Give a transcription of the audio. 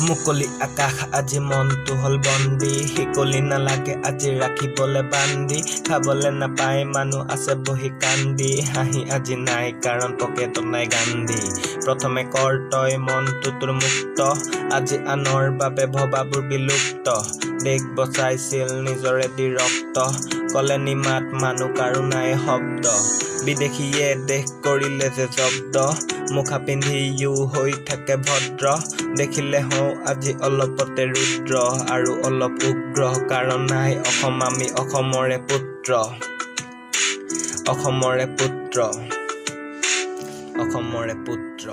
মুকলি আকাশ আজি মনটো হল বন্দী শিকলি নালাগে আজি ৰাখিবলে বান্ধি খাবলে নাপায় মানুহ আছে বহি কান্দি হাঁহি আজি নাই কাৰণ পকেটত নাই গান্ধী প্ৰথমে কৰ তই মনটো তোৰ মুক্ত আজি আনৰ বাবে ভবাবোৰ বিলুপ্ত দেশ বচাইছিল নিজৰে দি ৰক্ত কলে নিমাত মানুহ কাৰো নাই শব্দ বিদেশীয়ে দেশ কৰিলে যে জব্দ মুখা পিন্ধিও হৈ থাকে ভদ্ৰ দেখিলে হওঁ আজি অলপতে ৰুদ্ৰ আৰু অলপ উগ্ৰ কাৰণ নাই অসম আমি অসমৰে পুত্ৰ অসমৰে পুত্ৰ অসমৰে পুত্ৰ